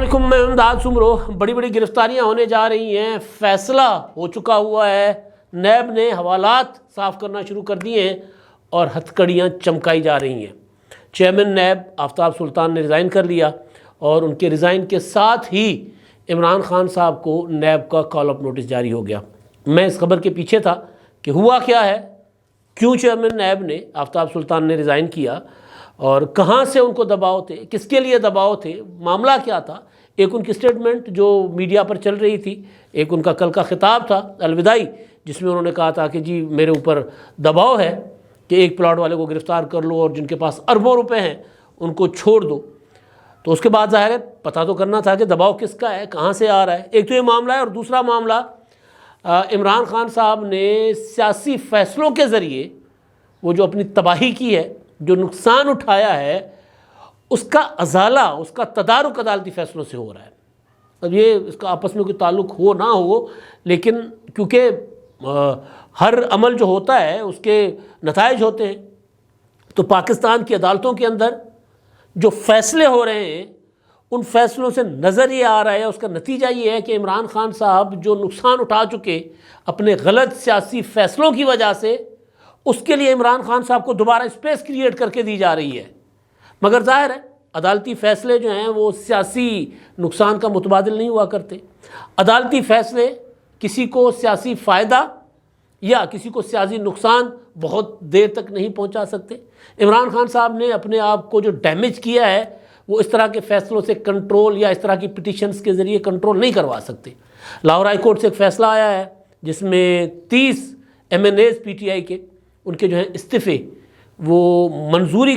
علیکم، میں امداد سمرو۔ بڑی بڑی گرفتاریاں ہونے جا رہی ہیں، فیصلہ ہو چکا ہوا ہے، نیب نے حوالات صاف کرنا شروع کر دیے ہیں اور ہتھکڑیاں چمکائی جا رہی ہیں۔ چیئرمین نیب آفتاب سلطان نے ریزائن کر لیا اور ان کے ریزائن کے ساتھ ہی عمران خان صاحب کو نیب کا کال اپ نوٹس جاری ہو گیا۔ میں اس خبر کے پیچھے تھا کہ ہوا کیا ہے، کیوں چیئرمین نیب نے آفتاب سلطان نے ریزائن کیا اور کہاں سے ان کو دباؤ تھے، کس کے لیے دباؤ تھے، معاملہ کیا تھا۔ ایک ان کی سٹیٹمنٹ جو میڈیا پر چل رہی تھی، ایک ان کا کل کا خطاب تھا الوداعی، جس میں انہوں نے کہا تھا کہ جی میرے اوپر دباؤ ہے کہ ایک پلاٹ والے کو گرفتار کر لو اور جن کے پاس اربوں روپے ہیں ان کو چھوڑ دو۔ تو اس کے بعد ظاہر ہے پتہ تو کرنا تھا کہ دباؤ کس کا ہے، کہاں سے آ رہا ہے۔ ایک تو یہ معاملہ ہے، اور دوسرا معاملہ عمران خان صاحب نے سیاسی فیصلوں کے ذریعے وہ جو اپنی تباہی کی ہے، جو نقصان اٹھایا ہے، اس کا ازالہ، اس کا تدارک عدالتی فیصلوں سے ہو رہا ہے۔ اب یہ اس کا آپس میں کوئی تعلق ہو نہ ہو، لیکن کیونکہ ہر عمل جو ہوتا ہے اس کے نتائج ہوتے ہیں، تو پاکستان کی عدالتوں کے اندر جو فیصلے ہو رہے ہیں ان فیصلوں سے نظر یہ آ رہا ہے، اس کا نتیجہ یہ ہے کہ عمران خان صاحب جو نقصان اٹھا چکے اپنے غلط سیاسی فیصلوں کی وجہ سے، اس کے لیے عمران خان صاحب کو دوبارہ اسپیس کریٹ کر کے دی جا رہی ہے۔ مگر ظاہر ہے عدالتی فیصلے جو ہیں وہ سیاسی نقصان کا متبادل نہیں ہوا کرتے۔ عدالتی فیصلے کسی کو سیاسی فائدہ یا کسی کو سیاسی نقصان بہت دیر تک نہیں پہنچا سکتے۔ عمران خان صاحب نے اپنے آپ کو جو ڈیمیج کیا ہے وہ اس طرح کے فیصلوں سے کنٹرول یا اس طرح کی پٹیشنز کے ذریعے کنٹرول نہیں کروا سکتے۔ لاہور ہائی کورٹ سے ایک فیصلہ آیا ہے جس میں 30 MNAs PTI کے ان کے جو ہیں استعفے، وہ منظوری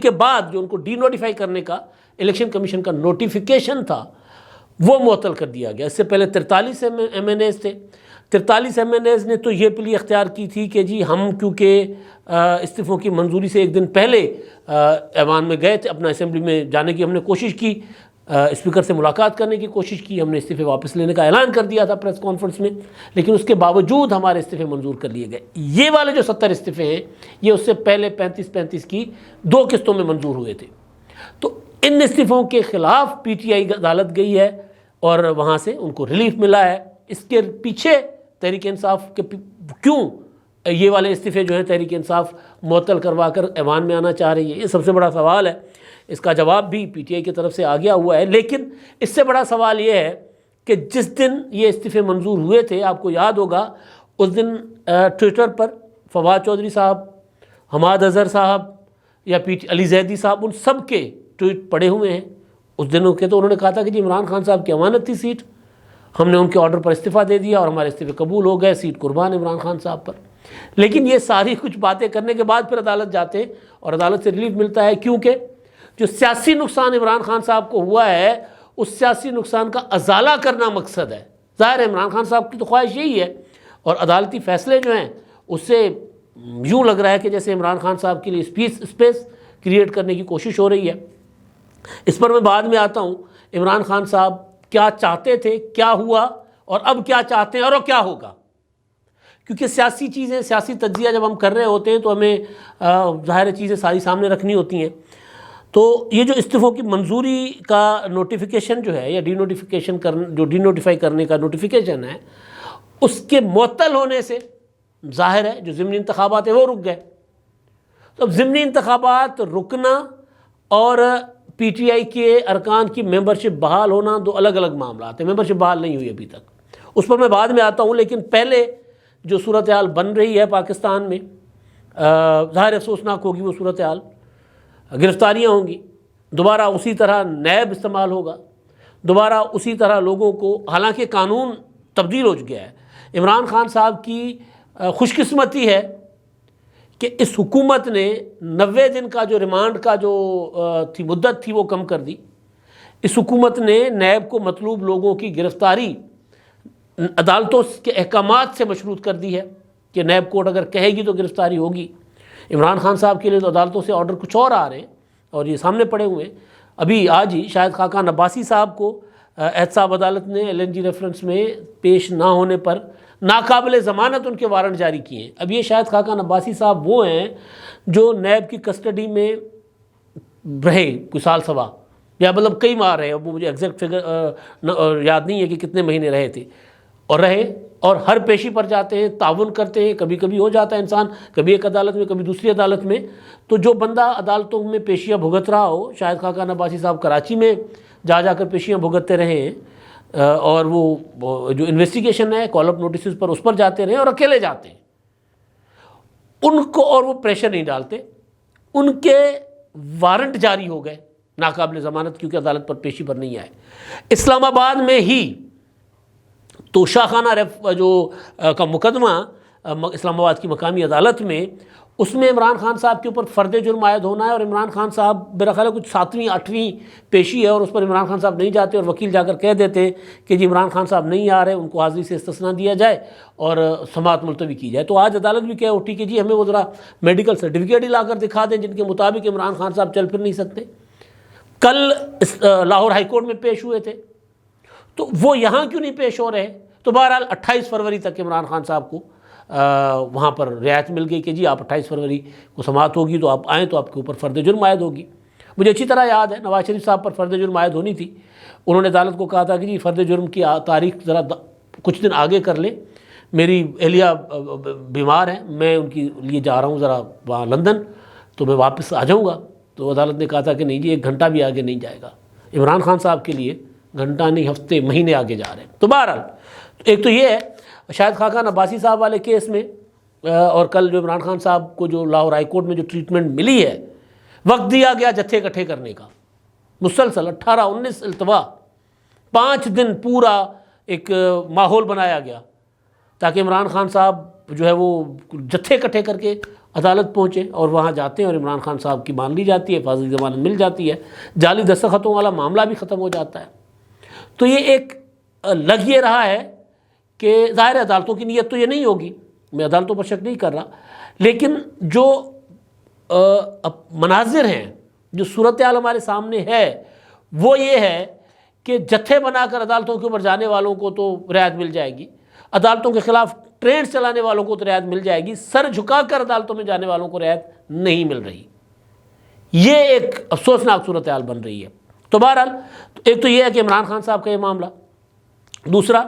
کے بعد جو ان کو ڈی نوٹیفائی کرنے کا الیکشن کمیشن کا نوٹیفیکیشن تھا وہ معطل کر دیا گیا۔ اس سے پہلے 43 MNAs تھے۔ 43 MNAs نے تو یہ پلی اختیار کی تھی کہ جی ہم کیونکہ استعفوں کی منظوری سے ایک دن پہلے ایوان میں گئے تھے، اپنا اسمبلی میں جانے کی ہم نے کوشش کی، اسپیکر سے ملاقات کرنے کی کوشش کی، ہم نے استعفے واپس لینے کا اعلان کر دیا تھا پریس کانفرنس میں، لیکن اس کے باوجود ہمارے استعفے منظور کر لیے گئے۔ یہ والے جو 70 استعفے ہیں یہ اس سے پہلے 35 کی 2 قسطوں میں منظور ہوئے تھے۔ تو ان استعفوں کے خلاف PTI عدالت گئی ہے اور وہاں سے ان کو ریلیف ملا ہے۔ اس کے پیچھے تحریک انصاف کے کیوں یہ والے استعفے جو ہیں تحریک انصاف معطل کروا کر ایوان میں آنا چاہ رہی ہے، یہ سب سے بڑا سوال ہے۔ اس کا جواب بھی PTI کی طرف سے آ گیا ہوا ہے، لیکن اس سے بڑا سوال یہ ہے کہ جس دن یہ استعفے منظور ہوئے تھے، آپ کو یاد ہوگا اس دن ٹویٹر پر فواد چودھری صاحب، حماد اظہر صاحب یا علی زیدی صاحب، ان سب کے ٹویٹ پڑے ہوئے ہیں اس دنوں کے۔ تو انہوں نے کہا تھا کہ جی عمران خان صاحب کی امانت تھی سیٹ، ہم نے ان کے آرڈر پر استعفیٰ دے دیا اور ہمارے استعفے قبول ہو گئے، سیٹ قربان عمران خان صاحب پر۔ لیکن یہ ساری کچھ باتیں کرنے کے بعد پھر عدالت جاتے ہیں اور عدالت سے ریلیف ملتا ہے، کیونکہ جو سیاسی نقصان عمران خان صاحب کو ہوا ہے اس سیاسی نقصان کا ازالہ کرنا مقصد ہے۔ ظاہر ہے عمران خان صاحب کی تو خواہش یہی ہے، اور عدالتی فیصلے جو ہیں اس سے یوں لگ رہا ہے کہ جیسے عمران خان صاحب کے لیے اسپیس کریٹ کرنے کی کوشش ہو رہی ہے۔ اس پر میں بعد میں آتا ہوں، عمران خان صاحب کیا چاہتے تھے، کیا ہوا، اور اب کیا چاہتے ہیں اور کیا ہوگا۔ کیونکہ سیاسی چیزیں، سیاسی تجزیہ جب ہم کر رہے ہوتے ہیں تو ہمیں ظاہر چیزیں ساری سامنے رکھنی ہوتی ہیں۔ تو یہ جو استعفوں کی منظوری کا نوٹیفیکیشن جو ہے، یا ڈی نوٹیفائی کرنے کا نوٹیفیکیشن ہے، اس کے معطل ہونے سے ظاہر ہے جو ضمنی انتخابات ہیں وہ رک گئے۔ تو اب ضمنی انتخابات رکنا اور PTI کے ارکان کی ممبرشپ بحال ہونا دو الگ الگ معاملات ہیں۔ ممبرشپ بحال نہیں ہوئی ابھی تک، اس پر میں بعد میں آتا ہوں، لیکن پہلے جو صورتحال بن رہی ہے پاکستان میں، ظاہر افسوسناک ہوگی وہ صورتحال، گرفتاریاں ہوں گی، دوبارہ اسی طرح نیب استعمال ہوگا، دوبارہ اسی طرح لوگوں کو، حالانکہ قانون تبدیل ہو گیا ہے۔ عمران خان صاحب کی خوش قسمتی ہے کہ اس حکومت نے 90 دن کا جو ریمانڈ کا جو مدت تھی وہ کم کر دی۔ اس حکومت نے نیب کو مطلوب لوگوں کی گرفتاری عدالتوں کے احکامات سے مشروط کر دی ہے کہ نیب کورٹ اگر کہے گی تو گرفتاری ہوگی۔ عمران خان صاحب کے لیے تو عدالتوں سے آرڈر کچھ اور آ رہے ہیں اور یہ سامنے پڑے ہوئے ہیں۔ ابھی آج ہی شاہد خاقان عباسی صاحب کو احتساب عدالت نے LNG ریفرنس میں پیش نہ ہونے پر ناقابل ضمانت ان کے وارنٹ جاری کیے ہیں۔ اب یہ شاہد خاقان عباسی صاحب وہ ہیں جو نیب کی کسٹڈی میں رہے کوئی سال سوا، یا مطلب کئی ماہ رہے، وہ مجھے ایگزیکٹ فگر یاد نہیں ہے کہ کتنے مہینے رہے تھے، اور ہر پیشی پر جاتے ہیں، تعاون کرتے ہیں، کبھی کبھی ہو جاتا ہے انسان کبھی ایک عدالت میں کبھی دوسری عدالت میں، تو جو بندہ عدالتوں میں پیشیاں بھگت رہا ہو، شاید خاقان عباسی صاحب کراچی میں جا کر پیشیاں بھگتتے رہے ہیں، اور وہ جو انویسٹیگیشن ہے کال اپ نوٹسز پر اس پر جاتے رہے اور اکیلے جاتے ہیں، ان کو اور وہ پریشر نہیں ڈالتے، ان کے وارنٹ جاری ہو گئے ناقابل ضمانت کیونکہ عدالت پر پیشی پر نہیں آئے۔ اسلام آباد میں ہی تو شاہخانہ کا مقدمہ اسلام آباد کی مقامی عدالت میں، اس میں عمران خان صاحب کے اوپر فرد جرم عائد ہونا ہے، اور عمران خان صاحب میرا خیال ہے کچھ 7ویں 8ویں پیشی ہے، اور اس پر عمران خان صاحب نہیں جاتے، اور وکیل جا کر کہہ دیتے ہیں کہ جی عمران خان صاحب نہیں آ رہے، ان کو حاضری سے استثناء دیا جائے اور سماعت ملتوی کی جائے۔ تو آج عدالت بھی کہہ اٹھی کہ جی ہمیں وہ ذرا میڈیکل سرٹیفکیٹ ہی لا کر دکھا دیں جن کے مطابق عمران خان صاحب چل پھر نہیں سکتے۔ کل لاہور ہائی کورٹ میں پیش ہوئے تھے، تو وہ یہاں کیوں نہیں پیش ہو رہے؟ تو بہرحال 28 فروری تک عمران خان صاحب کو وہاں پر رعایت مل گئی کہ جی آپ 28 فروری کو سماعت ہوگی تو آپ آئیں تو آپ کے اوپر فرد جرم عائد ہوگی۔ مجھے اچھی طرح یاد ہے نواز شریف صاحب پر فرد جرم عائد ہونی تھی، انہوں نے عدالت کو کہا تھا کہ جی فرد جرم کی تاریخ ذرا کچھ دن آگے کر لیں، میری اہلیہ بیمار ہیں، میں ان کے لیے جا رہا ہوں ذرا وہاں لندن، تو میں واپس آ جاؤں گا۔ تو عدالت نے کہا تھا کہ نہیں جی 1 گھنٹہ بھی آگے نہیں جائے گا، عمران خان صاحب کے لیے گھنٹہ نہیں ہفتے مہینے آگے جا رہے ہیں۔ تو بہرحال ایک تو یہ ہے شاید خاقان عباسی صاحب والے کیس میں، اور کل جو عمران خان صاحب کو جو لاہور ہائی کورٹ میں جو ٹریٹمنٹ ملی ہے، وقت دیا گیا جتھے اکٹھے کرنے کا، مسلسل 18-19 التوا، 5 دن پورا ایک ماحول بنایا گیا تاکہ عمران خان صاحب جو ہے وہ جتھے اکٹھے کر کے عدالت پہنچے، اور وہاں جاتے ہیں اور عمران خان صاحب کی مان لی جاتی ہے، حفاظتی ضمانت مل جاتی ہے، جعلی دستخطوں والا معاملہ بھی ختم ہو جاتا ہے۔ تو یہ ایک لگ یہ رہا ہے کہ ظاہر عدالتوں کی نیت تو یہ نہیں ہوگی، میں عدالتوں پر شک نہیں کر رہا، لیکن جو مناظر ہیں، جو صورتحال ہمارے سامنے ہے وہ یہ ہے کہ جتھے بنا کر عدالتوں کے اوپر جانے والوں کو تو رعایت مل جائے گی، عدالتوں کے خلاف ٹرین چلانے والوں کو تو رعایت مل جائے گی، سر جھکا کر عدالتوں میں جانے والوں کو رعایت نہیں مل رہی۔ یہ ایک افسوسناک صورتحال بن رہی ہے۔ تو بہرحال ایک تو یہ ہے کہ عمران خان صاحب کا یہ معاملہ، دوسرا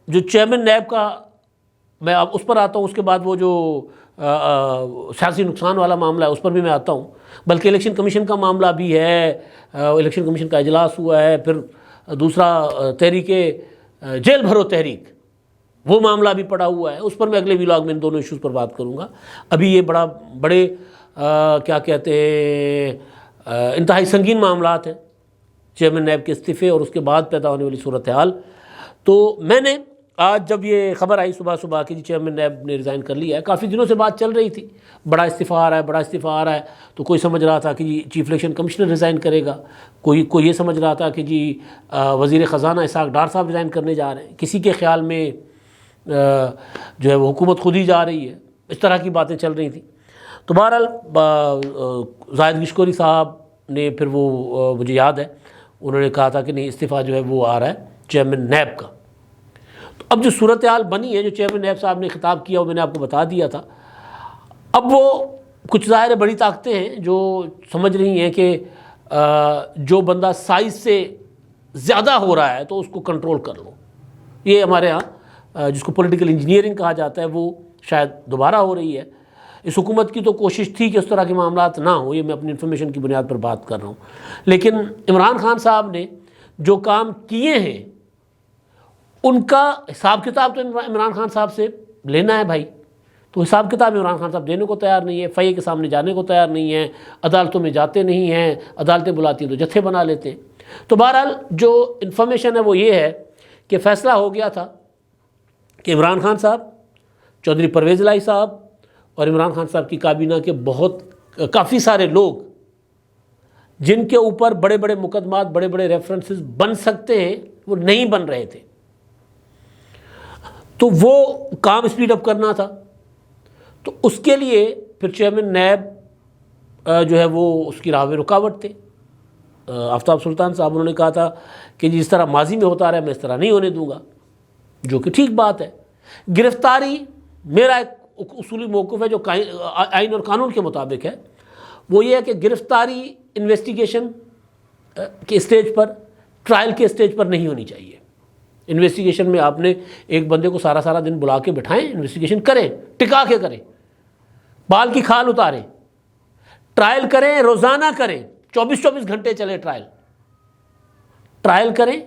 جو چیئرمین نیب کا، میں اب اس پر آتا ہوں، اس کے بعد وہ جو سیاسی نقصان والا معاملہ ہے اس پر بھی میں آتا ہوں، بلکہ الیکشن کمیشن کا معاملہ بھی ہے، الیکشن کمیشن کا اجلاس ہوا ہے، پھر دوسرا تحریک جیل بھرو تحریک، وہ معاملہ بھی پڑا ہوا ہے، اس پر میں اگلے ولاگ میں ان دونوں ایشوز پر بات کروں گا۔ ابھی یہ بڑے کیا کہتے ہیں انتہائی سنگین معاملات ہیں، چیئرمین نیب کے استعفے اور اس کے بعد پیدا ہونے والی صورتحال۔ تو میں نے آج جب یہ خبر آئی صبح کہ چیئرمین نیب نے ریزائن کر لیا ہے، کافی دنوں سے بات چل رہی تھی، بڑا استعفیٰ آ رہا ہے، تو کوئی سمجھ رہا تھا کہ جی چیف الیکشن کمشنر ریزائن کرے گا، کوئی یہ سمجھ رہا تھا کہ جی وزیر خزانہ اسحاق ڈار صاحب ریزائن کرنے جا رہے ہیں، کسی کے خیال میں جو ہے وہ حکومت خود ہی جا رہی ہے، اس طرح کی باتیں چل رہی تھیں۔ تو بہرحال زاہد گشکوری صاحب نے پھر وہ مجھے یاد ہے انہوں نے کہا تھا کہ نہیں استعفیٰ جو ہے وہ آ رہا ہے چیئرمین نیب کا۔ تو اب جو صورتحال بنی ہے، جو چیئرمین نیب صاحب نے خطاب کیا وہ میں نے آپ کو بتا دیا تھا۔ اب وہ کچھ ظاہر بڑی طاقتیں ہیں جو سمجھ رہی ہیں کہ جو بندہ سائز سے زیادہ ہو رہا ہے تو اس کو کنٹرول کر لو۔ یہ ہمارے ہاں جس کو پولیٹیکل انجینئرنگ کہا جاتا ہے وہ شاید دوبارہ ہو رہی ہے۔ اس حکومت کی تو کوشش تھی کہ اس طرح کے معاملات نہ ہوں، یہ میں اپنی انفارمیشن کی بنیاد پر بات کر رہا ہوں، لیکن عمران خان صاحب نے جو کام کیے ہیں ان کا حساب کتاب تو عمران خان صاحب سے لینا ہے بھائی، تو حساب کتاب عمران خان صاحب دینے کو تیار نہیں ہے، فیہ کے سامنے جانے کو تیار نہیں ہے، عدالتوں میں جاتے نہیں ہیں، عدالتیں بلاتی ہیں تو جتھے بنا لیتے ہیں۔ تو بہرحال جو انفارمیشن ہے وہ یہ ہے کہ فیصلہ ہو گیا تھا کہ عمران خان صاحب، چودھری پرویز الہی صاحب اور عمران خان صاحب کی کابینہ کے کافی سارے لوگ جن کے اوپر بڑے بڑے مقدمات، بڑے بڑے ریفرنسز بن سکتے ہیں، وہ نہیں بن رہے تھے، تو وہ کام اسپیڈ اپ کرنا تھا۔ تو اس کے لیے پھر چیئرمین نیب جو ہے وہ اس کی راہ میں رکاوٹ تھے۔ آفتاب سلطان صاحب انہوں نے کہا تھا کہ جس طرح ماضی میں ہوتا رہا میں اس طرح نہیں ہونے دوں گا، جو کہ ٹھیک بات ہے۔ گرفتاری میرا ایک اصولی موقف ہے جو آئین اور قانون کے مطابق ہے، وہ یہ ہے کہ گرفتاری انویسٹیگیشن کے اسٹیج پر، ٹرائل کے اسٹیج پر نہیں ہونی چاہیے۔ انویسٹیگیشن میں آپ نے ایک بندے کو سارا دن بلا کے بٹھائیں، انویسٹیگیشن کریں، ٹکا کے کریں، بال کی کھال اتاریں، ٹرائل کریں، روزانہ کریں، 24 گھنٹے چلے ٹرائل کریں،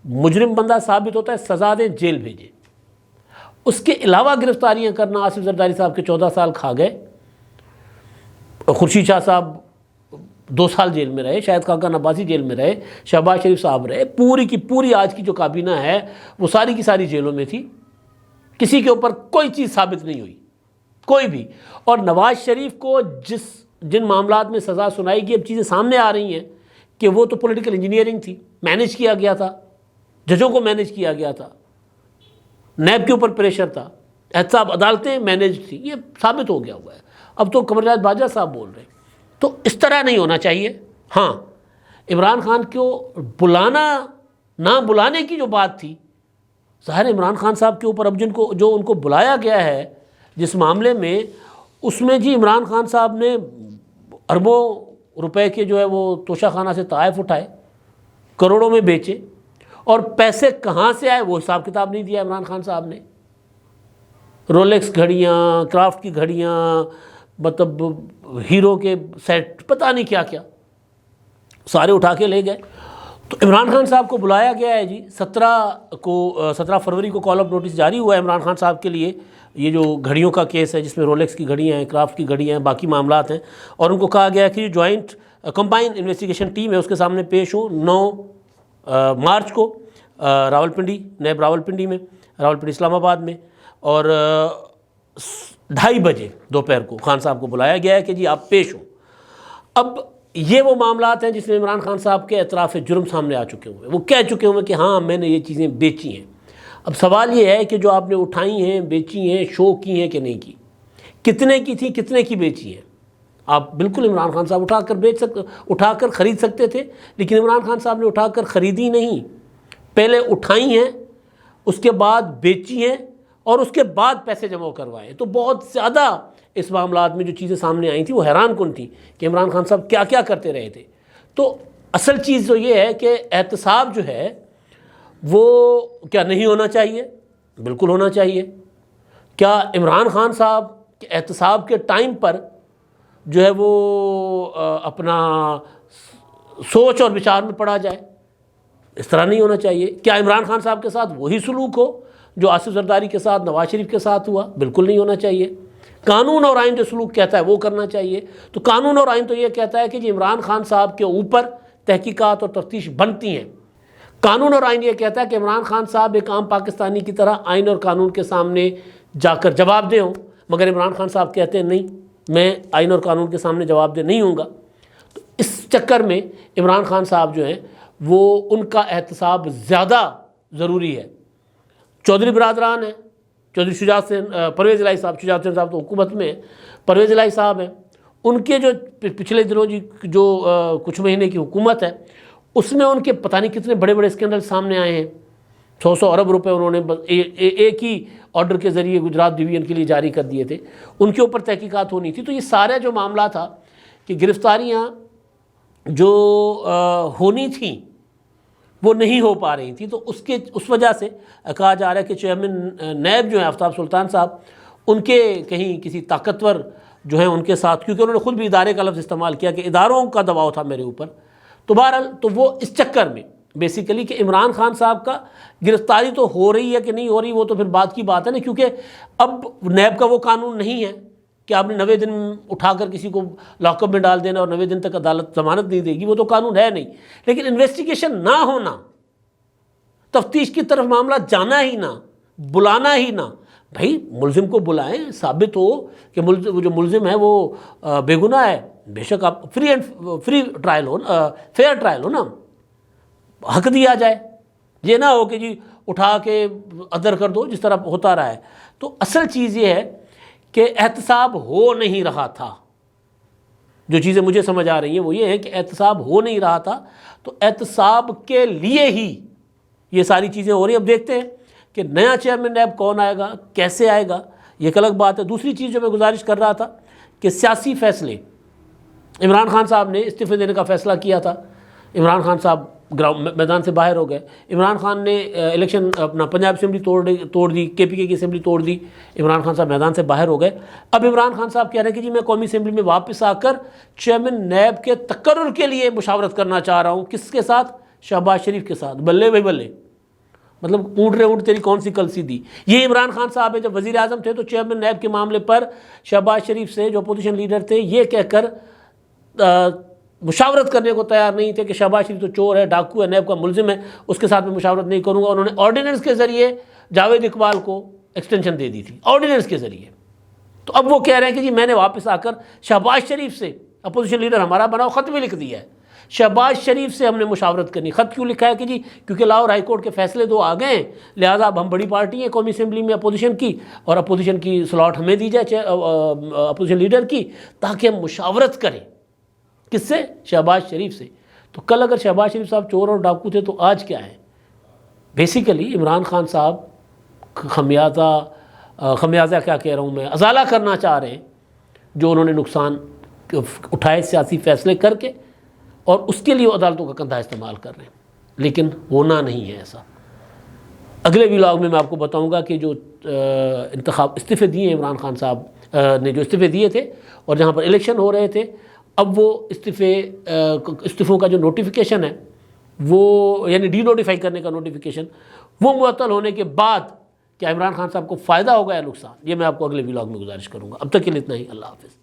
مجرم بندہ ثابت ہوتا ہے سزا دیں، جیل بھیجیں۔ اس کے علاوہ گرفتاریاں کرنا، آصف زرداری صاحب کے 14 سال کھا گئے، خورشید شاہ صاحب 2 سال جیل میں رہے، شاہد خاقان عباسی جیل میں رہے، شہباز شریف صاحب رہے، پوری کی پوری آج کی جو کابینہ ہے وہ ساری کی ساری جیلوں میں تھی، کسی کے اوپر کوئی چیز ثابت نہیں ہوئی، کوئی بھی۔ اور نواز شریف کو جن معاملات میں سزا سنائی گئی، اب چیزیں سامنے آ رہی ہیں کہ وہ تو پولیٹیکل انجینئرنگ تھی، مینیج کیا گیا تھا، ججوں کو مینیج کیا گیا تھا، نیب کے اوپر پریشر تھا، احتساب عدالتیں مینیج تھی، یہ ثابت ہو گیا ہوا ہے۔ اب تو قمر جاوید باجوہ صاحب بول رہے ہیں، تو اس طرح نہیں ہونا چاہیے۔ ہاں، عمران خان کو بلانا نہ بلانے کی جو بات تھی، ظاہر عمران خان صاحب کے اوپر اب جو ان کو بلایا گیا ہے جس معاملے میں، اس میں جی عمران خان صاحب نے اربوں روپے کے جو ہے وہ توشہ خانہ سے تحائف اٹھائے، کروڑوں میں بیچے، اور پیسے کہاں سے آئے وہ حساب کتاب نہیں دیا عمران خان صاحب نے۔ رولیکس گھڑیاں، کرافٹ کی گھڑیاں، مطلب ہیرو کے سیٹ، پتہ نہیں کیا کیا سارے اٹھا کے لے گئے۔ تو عمران خان صاحب کو بلایا گیا ہے جی، 17 فروری کو کال آف نوٹس جاری ہوا ہے عمران خان صاحب کے لیے، یہ جو گھڑیوں کا کیس ہے جس میں رولکس کی گھڑیاں ہیں، کرافٹ کی گھڑیاں ہیں، باقی معاملات ہیں، اور ان کو کہا گیا ہے کہ جوائنٹ کمبائن انویسٹیگیشن ٹیم ہے اس کے سامنے پیش ہو 9 مارچ کو راولپنڈی، نیب راولپنڈی میں، راولپنڈی اسلام آباد میں، اور 2:30 بجے دوپہر کو خان صاحب کو بلایا گیا ہے کہ جی آپ پیش ہوں۔ اب یہ وہ معاملات ہیں جس میں عمران خان صاحب کے اعتراف جرم سامنے آ چکے ہوئے، وہ کہہ چکے ہوئے کہ ہاں میں نے یہ چیزیں بیچی ہیں۔ اب سوال یہ ہے کہ جو آپ نے اٹھائی ہیں، بیچی ہیں، شو کی ہیں کہ نہیں کی، کتنے کی تھی، کتنے کی بیچی ہیں۔ آپ بالکل عمران خان صاحب اٹھا کر خرید سکتے تھے، لیکن عمران خان صاحب نے اٹھا کر خریدی نہیں، پہلے اٹھائی ہیں، اس کے بعد بیچی ہیں، اور اس کے بعد پیسے جمع کروائے۔ تو بہت زیادہ اس معاملات میں جو چیزیں سامنے آئی تھیں وہ حیران کن تھیں کہ عمران خان صاحب کیا کیا کرتے رہے تھے۔ تو اصل چیز تو یہ ہے کہ احتساب جو ہے وہ کیا نہیں ہونا چاہیے؟ بالکل ہونا چاہیے۔ کیا عمران خان صاحب کے احتساب کے ٹائم پر جو ہے وہ اپنا سوچ اور وچار میں پڑا جائے؟ اس طرح نہیں ہونا چاہیے۔ کیا عمران خان صاحب کے ساتھ وہی سلوک ہو جو آصف زرداری کے ساتھ، نواز شریف کے ساتھ ہوا؟ بالکل نہیں ہونا چاہیے۔ قانون اور آئین جو سلوک کہتا ہے وہ کرنا چاہیے۔ تو قانون اور آئین تو یہ کہتا ہے کہ جی عمران خان صاحب کے اوپر تحقیقات اور تفتیش بنتی ہیں۔ قانون اور آئین یہ کہتا ہے کہ عمران خان صاحب ایک عام پاکستانی کی طرح آئین اور قانون کے سامنے جا کر جواب دہ ہوں، مگر عمران خان صاحب کہتے ہیں نہیں، میں آئین اور قانون کے سامنے جواب دہ نہیں ہوں گا۔ تو اس چکر میں عمران خان صاحب جو ہیں وہ ان کا احتساب زیادہ ضروری ہے۔ چودھری برادران ہیں، چودھری شجاعت حسین، پرویز الہی صاحب، شجاعت حسین صاحب تو حکومت میں ہیں، پرویز الہی صاحب ہیں، ان کے جو پچھلے دنوں جو کچھ مہینے کی حکومت ہے اس میں ان کے پتہ نہیں کتنے بڑے بڑے اسکینڈل سامنے آئے ہیں۔ 100 ارب روپے انہوں نے ایک ہی آرڈر کے ذریعے گجرات ڈویژن کے لیے جاری کر دیے تھے، ان کے اوپر تحقیقات ہونی تھی۔ تو یہ سارا جو معاملہ تھا کہ گرفتاریاں جو ہونی تھیں وہ نہیں ہو پا رہی تھیں، تو اس وجہ سے کہا جا رہا ہے کہ چیئرمین نیب جو ہیں آفتاب سلطان صاحب، ان کے کہیں کسی طاقتور جو ہیں ان کے ساتھ، کیونکہ انہوں نے خود بھی ادارے کا لفظ استعمال کیا کہ اداروں کا دباؤ تھا میرے اوپر، تو بہرحال تو وہ اس چکر میں بیسیکلی کہ عمران خان صاحب کا گرفتاری تو ہو رہی ہے کہ نہیں ہو رہی وہ تو پھر بات کی بات ہے نا، کیونکہ اب نیب کا وہ قانون نہیں ہے کہ آپ نے 90 دن اٹھا کر کسی کو لاک اپ میں ڈال دینا اور 90 دن تک عدالت ضمانت نہیں دے گی، وہ تو قانون ہے نہیں۔ لیکن انویسٹیگیشن نہ ہونا، تفتیش کی طرف معاملہ جانا ہی نہ، بلانا ہی نہ، بھائی ملزم کو بلائیں، ثابت ہو کہ جو ملزم ہے وہ بے گناہ ہے، بے شک آپ فری ٹرائل ہو، فیئر ٹرائل ہو نا، حق دیا جائے، یہ نہ ہو کہ جی اٹھا کے ادر کر دو جس طرح ہوتا رہا ہے۔ تو اصل چیز یہ ہے کہ احتساب ہو نہیں رہا تھا۔ جو چیزیں مجھے سمجھ آ رہی ہیں وہ یہ ہے کہ احتساب ہو نہیں رہا تھا، تو احتساب کے لیے ہی یہ ساری چیزیں ہو رہی ہیں۔ اب دیکھتے ہیں کہ نیا چیئرمین نیب کون آئے گا، کیسے آئے گا، یہ ایک الگ بات ہے۔ دوسری چیز جو میں گزارش کر رہا تھا کہ سیاسی فیصلے، عمران خان صاحب نے استعفے دینے کا فیصلہ کیا تھا، عمران خان صاحب میدان سے باہر ہو گئے. عمران خان نے الیکشن اپنا پنجاب اسمبلی توڑ دی, کے پی کے کی اسمبلی توڑ دی, عمران خان صاحب میدان سے باہر ہو گئے. اب عمران خان صاحب کہہ رہے ہیں کہ جی میں قومی اسمبلی میں واپس آ کر چیئرمین نیب کے تقرر کے لیے مشاورت کرنا چاہ رہا ہوں. کس کے ساتھ؟ شہباز شریف کے ساتھ. بلے بھائی بلے, مطلب اونٹ تیری کون سی کلسی دی. یہ عمران خان صاحب جب وزیر اعظم تھے تو چیئرمین نیب کے معاملے پر شہباز شریف سے جو اپوزیشن لیڈر تھے یہ کہہ کر مشاورت کرنے کو تیار نہیں تھے کہ شہباز شریف تو چور ہے, ڈاکو ہے, نیب کا ملزم ہے, اس کے ساتھ میں مشاورت نہیں کروں گا. انہوں نے آرڈیننس کے ذریعے جاوید اقبال کو ایکسٹینشن دے دی تھی, آرڈیننس کے ذریعے. تو اب وہ کہہ رہے ہیں کہ جی میں نے واپس آ کر شہباز شریف سے, اپوزیشن لیڈر ہمارا بناؤ, خط بھی لکھ دیا ہے, شہباز شریف سے ہم نے مشاورت کرنی. خط کیوں لکھا ہے کہ جی کیونکہ لاہور ہائی کورٹ کے فیصلے 2 آ گئے ہیں, لہٰذا اب ہم بڑی پارٹی ہیں قومی اسمبلی میں اپوزیشن کی, اور اپوزیشن کی سلاٹ ہمیں دی جائے اپوزیشن لیڈر کی, تاکہ ہم مشاورت کریں. کس سے؟ شہباز شریف سے. تو کل اگر شہباز شریف صاحب چور اور ڈاکو تھے تو آج کیا ہے؟ بیسیکلی عمران خان صاحب خمیازہ کیا کہہ رہا ہوں میں, ازالہ کرنا چاہ رہے ہیں جو انہوں نے نقصان اٹھائے سیاسی فیصلے کر کے, اور اس کے لیے وہ عدالتوں کا کندھا استعمال کر رہے ہیں. لیکن ہونا نہیں ہے ایسا. اگلے ولاگ میں آپ کو بتاؤں گا کہ جو استعفے دیے ہیں عمران خان صاحب نے, جو استعفے دیے تھے اور جہاں پر الیکشن ہو رہے تھے, اب وہ استعفوں کا جو نوٹیفیکیشن ہے وہ, یعنی ڈی نوٹیفائی کرنے کا نوٹیفیکیشن, وہ معطل ہونے کے بعد کیا عمران خان صاحب کو فائدہ ہوگا یا نقصان, یہ میں آپ کو اگلے ولاگ میں گزارش کروں گا. اب تک کے لیے اتنا ہی. اللہ حافظ.